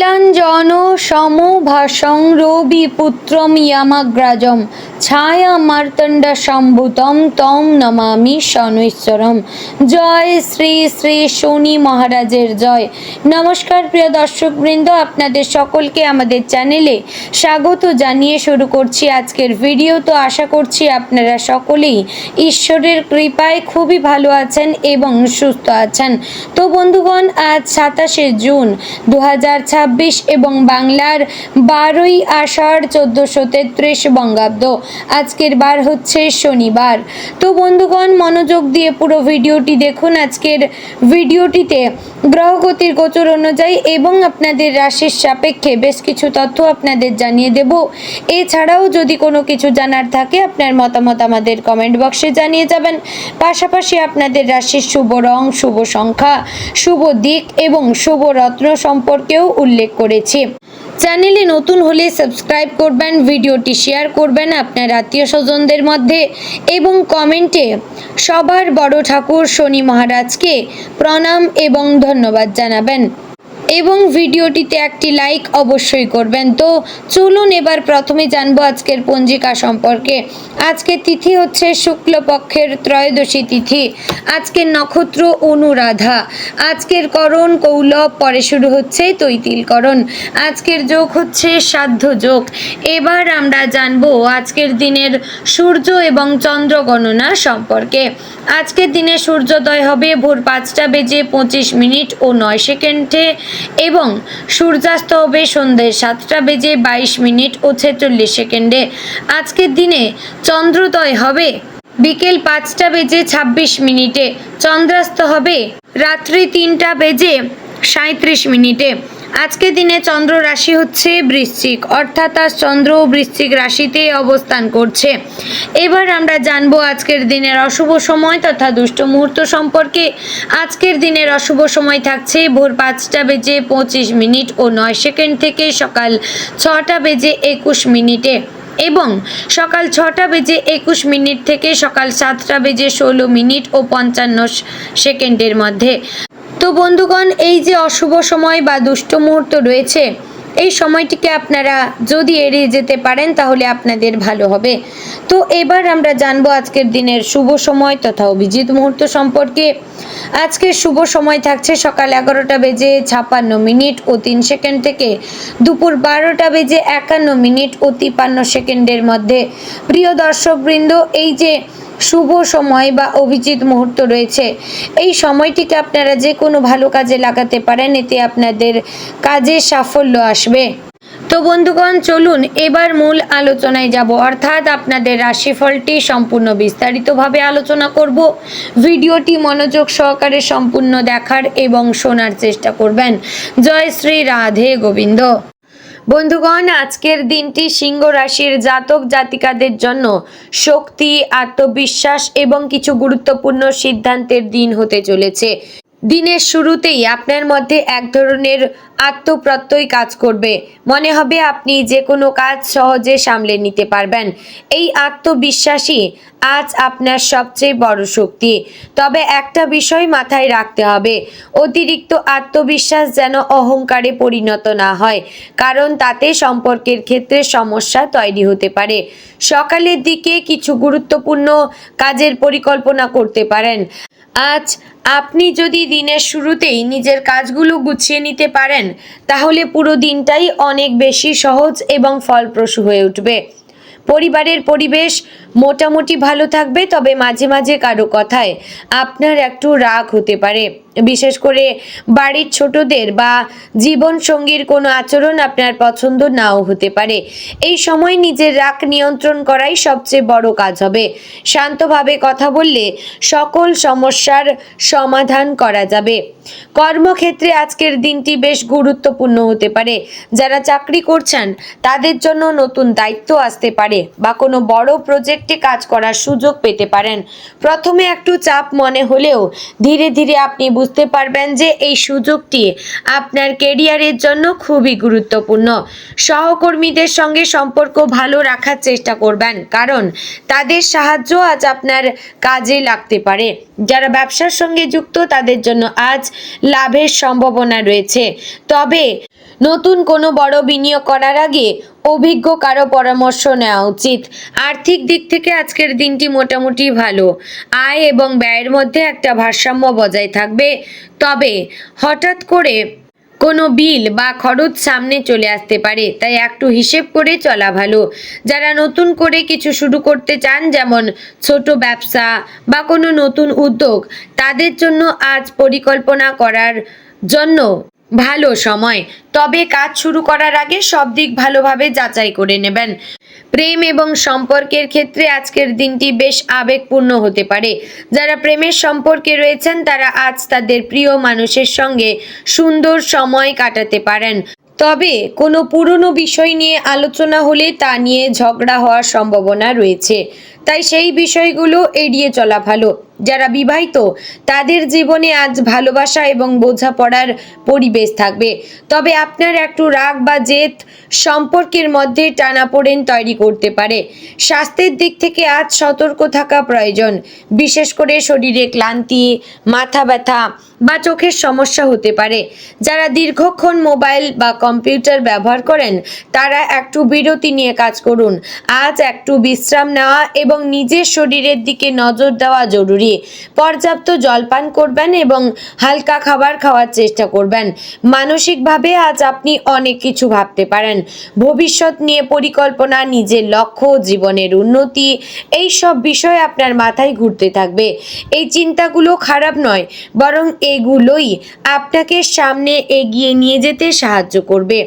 নীলাঞ্জন সমভাসং রবিপুত্রম ইয়ামাগ্রাজম ছায়া মার্তণ্ড সম্ভূতম তং নমামি শনৈশ্বরম। জয় শ্রী শ্রী শনি মহারাজের জয়। নমস্কার প্রিয় দর্শকবৃন্দ, আপনাদের সকলকে আমাদের চ্যানেলে স্বাগত জানিয়ে শুরু করছি আজকের ভিডিও। তো আশা করছি আপনারা সকলেই ঈশ্বরের কৃপায় খুবই ভালো আছেন এবং সুস্থ আছেন। তো বন্ধুগণ, আজ 27শে জুন 2026 এবং বাংলার 12ই আষাঢ় 1433 বঙ্গাব্দ। আজকের বার হচ্ছে শনিবার। তো বন্ধুগণ, মনোযোগ দিয়ে পুরো ভিডিওটি দেখুন। আজকের ভিডিওটিতে গ্রহগতির গোচর অনুযায়ী এবং আপনাদের রাশির সাপেক্ষে বেশ কিছু তথ্য আপনাদের জানিয়ে দেব। এছাড়াও যদি কোনো কিছু জানার থাকে আপনার মতামত আমাদের কমেন্ট বক্সে জানিয়ে যাবেন। পাশাপাশি আপনাদের রাশির শুভ রং, শুভ সংখ্যা, শুভ দিক এবং শুভ রত্ন সম্পর্কেও উল্লেখ করেছি। চ্যানেলে নতুন হলে সাবস্ক্রাইব করবেন, ভিডিওটি শেয়ার করবেন আপনার আত্মীয় স্বজনদের মধ্যে এবং কমেন্টে সবার বড় ঠাকুর শনি মহারাজকে প্রণাম এবং ধন্যবাদ জানাবেন এবং ভিডিওটিতে একটি লাইক অবশ্যই করবেন। তো চলুন এবার প্রথমে জানবো আজকের পঞ্জিকা সম্পর্কে। আজকের তিথি হচ্ছে শুক্লপক্ষের ত্রয়োদশী তিথি। আজকের নক্ষত্র অনুরাধা। আজকের করণ কৌলভ, পরে শুরু হচ্ছে তৈতিলকরণ। আজকের যোগ হচ্ছে সাধ্য যোগ। এবার আমরা জানবো আজকের দিনের সূর্য এবং চন্দ্র গণনা সম্পর্কে। আজকের দিনে সূর্যোদয় হবে ভোর 5:25 ও 9 এবং সূর্যাস্ত হবে সন্ধ্যে 7:22 ও 46। আজকের দিনে চন্দ্রোদয় হবে বিকেল 5:26। চন্দ্রাস্ত হবে রাত্রি 3:37। আজকের দিনে চন্দ্র রাশি হচ্ছে বৃশ্চিক, অর্থাৎ আজ চন্দ্র বৃশ্চিক রাশিতে অবস্থান করছে। এবার আমরা জানবো আজকের দিনের অশুভ সময় তথা দুষ্ট মুহূর্ত সম্পর্কে। আজকের দিনের অশুভ সময় থাকছে ভোর 5:25 ও 9 থেকে সকাল 6:21 এবং সকাল 6:21 থেকে সকাল 7:16 ও 55 মধ্যে। তো বন্ধুগণ, এই যে অশুভ সময় বা দুষ্ট মুহূর্ত রয়েছে, এই সময়টিকে আপনারা যদি এড়িয়ে যেতে পারেন তাহলে আপনাদের ভালো হবে। তো এবার আমরা জানবো আজকের দিনের শুভ সময় তথা অভিজিৎ মুহূর্ত সম্পর্কে। আজকের শুভ সময় থাকছে সকাল 11:56 ও 3 থেকে দুপুর 12:51 ও 53 মধ্যে। প্রিয় দর্শকবৃন্দ, এই যে শুভ সময় বা অভিজিৎ মুহূর্ত রয়েছে, এই সময়টিকে আপনারা যে কোনো ভালো কাজে লাগাতে পারেন, এতে আপনাদের কাজে সাফল্য আসবে। তো বন্ধুগণ, চলুন এবার মূল আলোচনায় যাব, অর্থাৎ আপনাদের রাশিফলটি সম্পূর্ণ বিস্তারিতভাবে আলোচনা করব। ভিডিওটি মনোযোগ সহকারে সম্পূর্ণ দেখার এবং শোনার চেষ্টা করবেন। জয় শ্রী রাধে গোবিন্দ। বন্ধুগণ, আজকের দিনটি সিংহ রাশির জাতক জাতিকাদের জন্য শক্তি, আত্মবিশ্বাস এবং কিছু গুরুত্বপূর্ণ সিদ্ধান্তের দিন হতে চলেছে। দিনের শুরুতেই আপনার মধ্যে এক ধরনের আত্মপ্রত্যয় কাজ করবে। মনে হবে আপনি যে কোনো কাজ সহজে সামলে নিতে পারবেন। এই আত্মবিশ্বাসই আজ আপনার সবচেয়ে বড় শক্তি। তবে একটা বিষয় মাথায় রাখতে হবে, অতিরিক্ত আত্মবিশ্বাস যেন অহংকারে পরিণত না হয়, কারণ তাতে সম্পর্কের ক্ষেত্রে সমস্যা তৈরি হতে পারে। সকালের দিকে কিছু গুরুত্বপূর্ণ কাজের পরিকল্পনা করতে পারেন। আজ আপনি যদি দিনের শুরুতেই নিজের কাজগুলো গুছিয়ে নিতে পারেন তাহলে পুরো দিনটাই অনেক বেশি সহজ এবং ফলপ্রসূ হয়ে উঠবে। পরিবারের পরিবেশ মোটামুটি ভালো থাকবে, তবে মাঝে মাঝে কারো কথায় আপনার একটু রাগ হতে পারে। বিশেষ করে বাড়ির ছোটদের বা জীবনসঙ্গীর কোনো আচরণ আপনার পছন্দ নাও হতে পারে। এই সময় নিজের রাগ নিয়ন্ত্রণ করাই সবচেয়ে বড় কাজ হবে। শান্তভাবে কথা বললে সকল সমস্যার সমাধান করা যাবে। কর্মক্ষেত্রে আজকের দিনটি বেশ গুরুত্বপূর্ণ হতে পারে। যারা চাকরি করছেন তাদের জন্য নতুন দায়িত্ব আসতে পারে বা কোনো বড় প্রজেক্টে কাজ করার সুযোগ পেতে পারেন। প্রথমে একটু চাপ মনে হলেও ধীরে ধীরে আপনি বুঝতে পারবেন যে এই সুযোগটি আপনার ক্যারিয়ারের জন্য খুবই গুরুত্বপূর্ণ। সহকর্মীদের সঙ্গে সম্পর্ক ভালো রাখার চেষ্টা করবেন, কারণ তাদের সাহায্য আজ আপনার কাজে লাগতে পারে। যারা ব্যবসার সঙ্গে যুক্ত তাদের জন্য আজ লাভের সম্ভাবনা রয়েছে, তবে নতুন কোনো বড় বিনিয়োগ করার আগে অভিজ্ঞ কারো পরামর্শ নেওয়া উচিত। আর্থিক দিক থেকে আজকের দিনটি মোটামুটি ভালো। আয় এবং ব্যয়ের মধ্যে একটা ভারসাম্য বজায় থাকবে। তবে হঠাৎ করে কোনো বিল বা খরচ সামনে চলে আসতে পারে, তাই একটু হিসেব করে চলা ভালো। যারা নতুন করে কিছু শুরু করতে চান, যেমন ছোট ব্যবসা বা কোনো নতুন উদ্যোগ, তাদের জন্য আজ পরিকল্পনা করার জন্য ভালো সময়। তবে কাজ শুরু করার আগে সব দিক ভালোভাবে যাচাই করে নেবেন। প্রেম এবং সম্পর্কের ক্ষেত্রে আজকের দিনটি বেশ আবেগপূর্ণ হতে পারে। যারা প্রেমের সম্পর্কে রয়েছেন তারা আজ তাদের প্রিয় মানুষের সঙ্গে সুন্দর সময় কাটাতে পারেন। তবে কোনো পুরনো বিষয় নিয়ে আলোচনা হলে তা নিয়ে ঝগড়া হওয়ার সম্ভাবনা রয়েছে, তাই সেই বিষয়গুলো এড়িয়ে চলা ভালো। যারা বিবাহিত তাদের জীবনে আজ ভালোবাসা এবং বোঝাপড়ার পরিবেশ থাকবে। তবে আপনার একটু রাগ বা জেদ সম্পর্কের মধ্যে টানাপোড়েন তৈরি করতে পারে। স্বাস্থ্যের দিক থেকে আজ সতর্ক থাকা প্রয়োজন। বিশেষ করে শরীরে ক্লান্তি, মাথা ব্যথা বা চোখের সমস্যা হতে পারে। যারা দীর্ঘক্ষণ মোবাইল বা কম্পিউটার ব্যবহার করেন তারা একটু বিরতি নিয়ে কাজ করুন। আজ একটু বিশ্রাম নেওয়া এবং নিজের শরীরের দিকে নজর দেওয়া জরুরি। পর্যাপ্ত জল পান করবেন এবং হালকা খাবার খাওয়ার চেষ্টা করবেন। মানসিকভাবে আজ আপনি অনেক কিছু ভাবতে পারেন। ভবিষ্যৎ নিয়ে পরিকল্পনা, নিজের লক্ষ্য, জীবনের উন্নতি, এই সব বিষয় আপনার মাথায় ঘুরতে থাকবে। এই চিন্তাগুলো খারাপ নয়, বরং এগুলোই আপনাকে সামনে এগিয়ে নিয়ে যেতে সাহায্য করবে।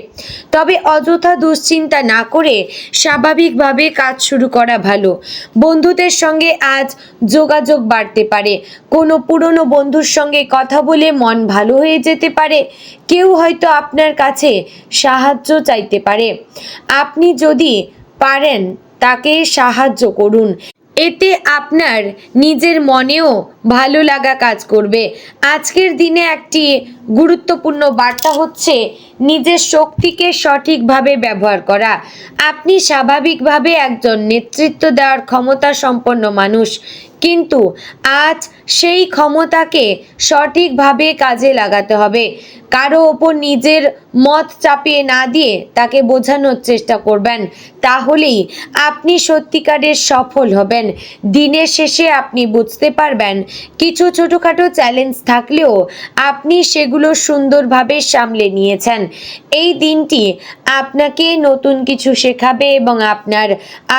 তবে অযথা দুশ্চিন্তা না করে স্বাভাবিকভাবে কাজ শুরু করা ভালো। বন্ধুদের সঙ্গে আজ যোগাযোগ বাড়তে পারে। কোনো পুরনো বন্ধুর সঙ্গে কথা বলে মন ভালো হয়ে যেতে পারে। কেউ হয়তো আপনার কাছে সাহায্য চাইতে পারে। আপনি যদি পারেন তাকে সাহায্য করুন। এতে আপনার নিজের মনেও ভালো লাগা কাজ করবে। আজকের দিনে একটি গুরুত্বপূর্ণ বার্তা হচ্ছে নিজের শক্তিকে সঠিকভাবে ব্যবহার করা। আপনি স্বাভাবিকভাবে একজন নেতৃত্ব দেওয়ার ক্ষমতা সম্পন্ন মানুষ, কিন্তু আজ সেই ক্ষমতাকে সঠিকভাবে কাজে লাগাতে হবে। কারো ওপর নিজের মত চাপিয়ে না দিয়ে তাকে বোঝানোর চেষ্টা করবেন, তাহলেই আপনি সত্যিকারের সফল হবেন। দিনের শেষে আপনি বুঝতে পারবেন কিছু ছোটোখাটো চ্যালেঞ্জ থাকলেও আপনি সেগুলো সুন্দরভাবে সামলে নিয়েছেন। এই দিনটি আপনাকে নতুন কিছু শেখাবে এবং আপনার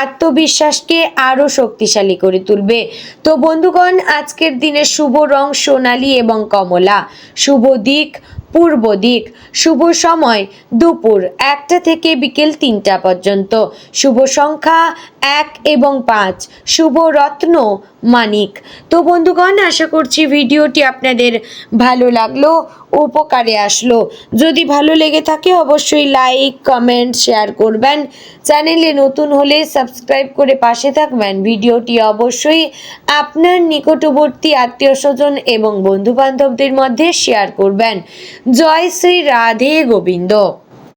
আত্মবিশ্বাসকে আরও শক্তিশালী করে তুলবে। তো বন্ধুগণ, আজকের দিনে শুভ রং সোনালী এবং কমলা, শুভ দিক পূর্ব দিক, শুভ সময় দুপুর 1টা থেকে বিকেল 3টা পর্যন্ত, শুভ সংখ্যা 1 এবং 5, শুভ রত্ন মানিক। তো বন্ধুগণ, আশা করছি ভিডিওটি আপনাদের ভালো লাগলো, উপকারে আসলো। যদি ভালো লেগে থাকে অবশ্যই লাইক, কমেন্ট, শেয়ার করবেন। চ্যানেলে নতুন হলে সাবস্ক্রাইব করে পাশে থাকবেন। ভিডিওটি অবশ্যই আপনার নিকটবর্তী আত্মীয়স্বজন এবং বন্ধুবান্ধবদের মধ্যে শেয়ার করবেন। জয় শ্রী রাধে গোবিন্দ।